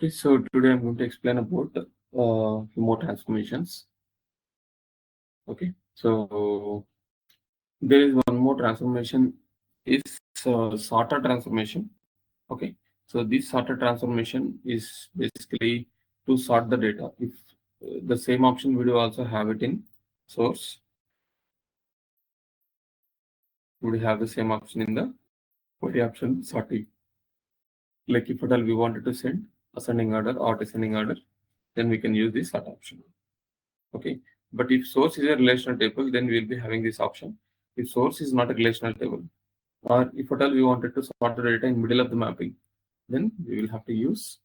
Okay, so today I'm going to explain about few more transformations. Okay, so there is one more transformation is sorter transformation. Okay, so this sorter transformation is basically to sort the data. If the same option we do also have it in source, we have the same option in the query option sorting. Like if at all we wanted to send ascending order or descending order, then we can use this sort option. Okay, but if source is a relational table, then we will be having this option. If source is not a relational table, or if at all we wanted to sort the data in middle of the mapping, then we will have to use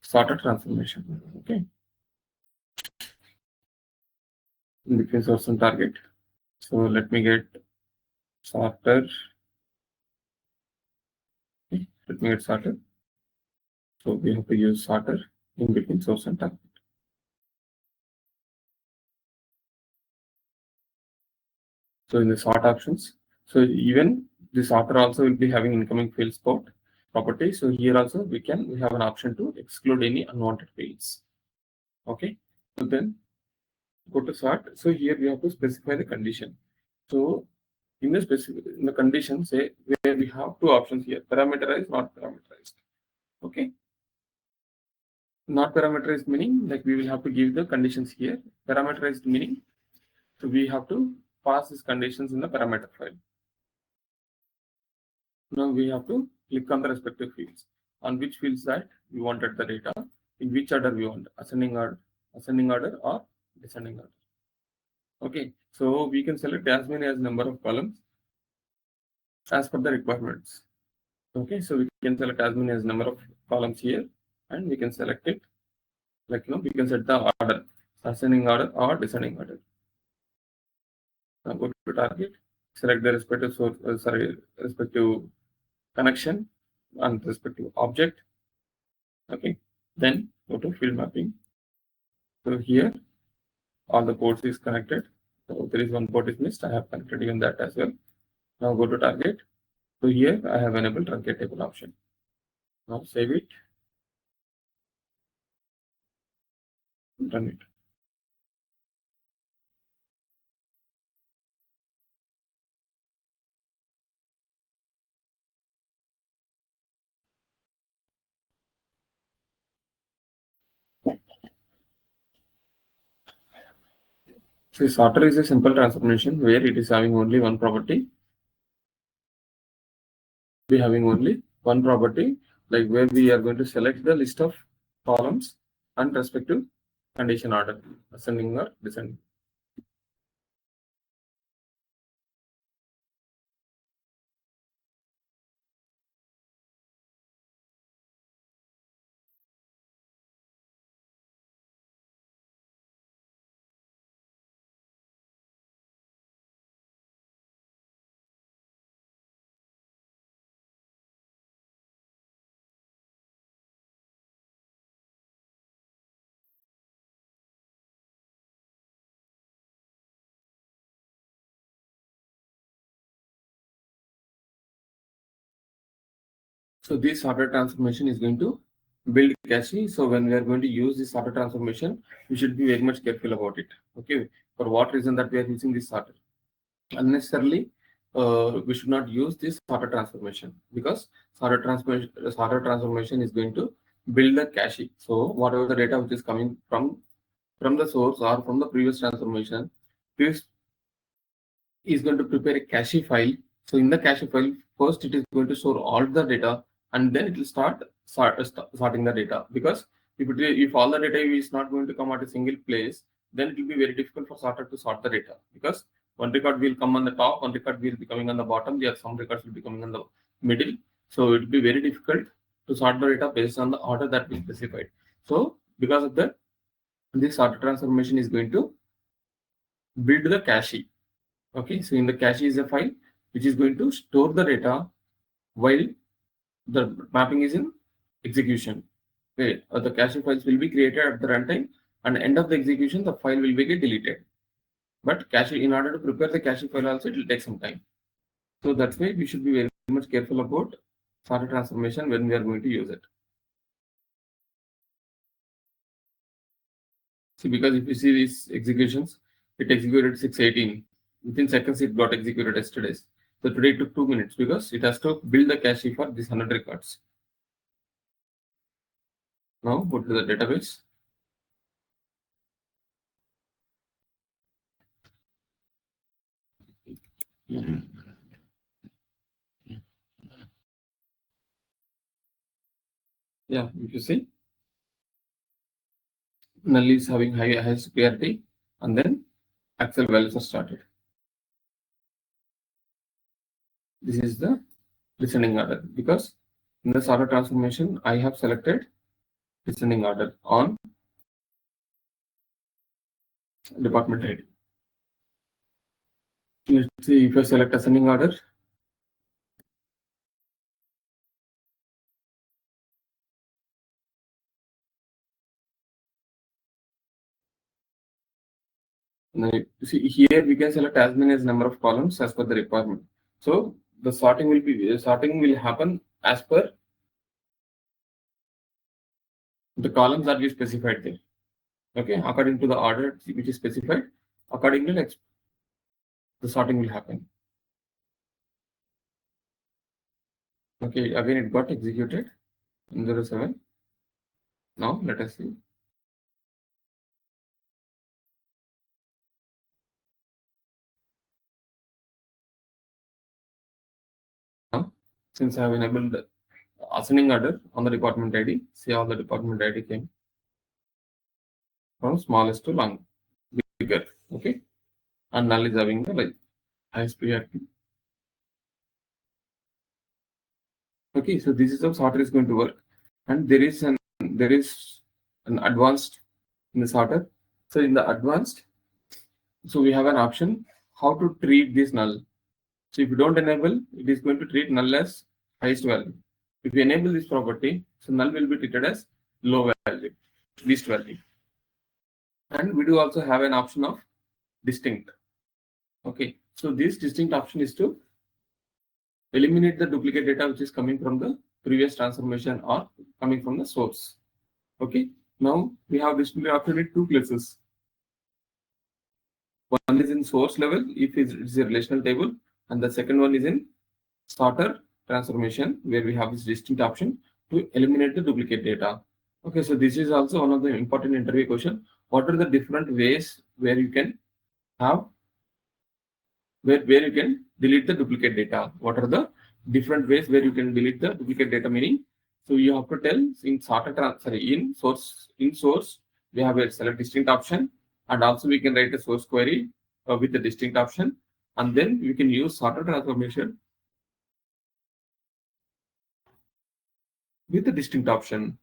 sorter transformation. Okay, in between source and target. So let me get sorter. Okay, let me get sorter. So we have to use sorter in between source and target. So in the sort options, so even the sorter also will be having incoming field spot property. So here also we have an option to exclude any unwanted fields. Okay, so then go to sort. So here we have to specify the condition. So in the condition, say where we have two options here: parameterized, not parameterized. Okay, not parameterized meaning like we will have to give the conditions here. Parameterized meaning, so we have to pass these conditions in the parameter file. Now we have to click on the respective fields. On which fields that we wanted the data, in which order we want, ascending order or descending order. Okay, so we can select as many as number of columns as per the requirements. Okay, so we can select as many as number of columns here, and we can select it like we can set the order, ascending order or descending order. Now go to target, select the respective source, respective connection and respective object. Okay, then go to field mapping. So here all the ports is connected. So there is one port is missed. I have connected even that as well. Now go to target. So here I have enabled truncate table option. Now save it. Run it. So sorter is a simple transformation where it is having only one property. We having only one property, like where we are going to select the list of columns and respective condition order, ascending or descending. So this sorter transformation is going to build cache. So when we are going to use this sorter transformation, we should be very much careful about it. Okay, for what reason that we are using this sorter? Unnecessarily, we should not use this sorter transformation, because sorter transformation is going to build the cache. So whatever the data which is coming from the source or from the previous transformation, this is going to prepare a cache file. So in the cache file, first it is going to store all the data, and then it will start sorting the data. Because if all the data is not going to come at a single place, then it will be very difficult for sorter to sort the data, because one record will come on the top, one record will be coming on the bottom, there some records will be coming on the middle. So it will be very difficult to sort the data based on the order that we specified. So because of that, this sorter transformation is going to build the cache. Okay, so in the cache is a file which is going to store the data while the mapping is in execution. Okay, the cache files will be created at the runtime, and end of the execution, the file will be get deleted. But cache, in order to prepare the cache file also, it will take some time. So that's why we should be very much careful about sorted transformation when we are going to use it. See, because if you see these executions, it executed 618. Within seconds, it got executed yesterday. So today it took 2 minutes because it has to build the cache for these 100 records. Now go to the database. Yeah, if you see, null is having highest priority, and then actual values are started. This is the descending order because in the sorted transformation, I have selected descending order on department ID. Let's see if I select ascending order. Now, you see here we can select as many as number of columns as per the requirement. So the sorting will happen as per the columns that we specified there. Okay, according to the order which is specified, accordingly the sorting will happen. Okay, again it got executed in 07. Now let us see. Now, since I have enabled the ascending order on the department ID, see how the department ID came from smallest to bigger. Okay, and null is having the like highest priority. Okay, so this is how sorter is going to work, and there is an advanced in the sorter. So in the advanced, so we have an option how to treat this null. So if you don't enable, it is going to treat null as highest value. If you enable this property, so null will be treated as low value, least value. And we do also have an option of distinct. Okay, so this distinct option is to eliminate the duplicate data which is coming from the previous transformation or coming from the source. Okay, now we have display option in two places. One is in source level if it is a relational table, and the second one is in sorter transformation where we have this distinct option to eliminate the duplicate data. Okay, so this is also one of the important interview question. What are the different ways where you can have where you can delete the duplicate data? What are the different ways where you can delete the duplicate data? Meaning, so you have to tell in in source we have a select distinct option, and also we can write a source query with the distinct option, and then we can use sorter transformation with the distinct option.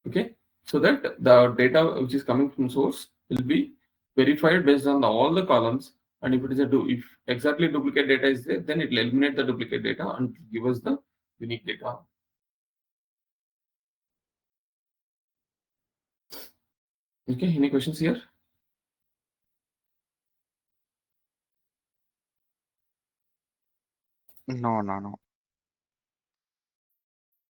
Okay, so that the data which is coming from source will be verified based on all the columns, and if it is if exactly duplicate data is there, then it will eliminate the duplicate data and give us the unique data. Okay, any questions here? No.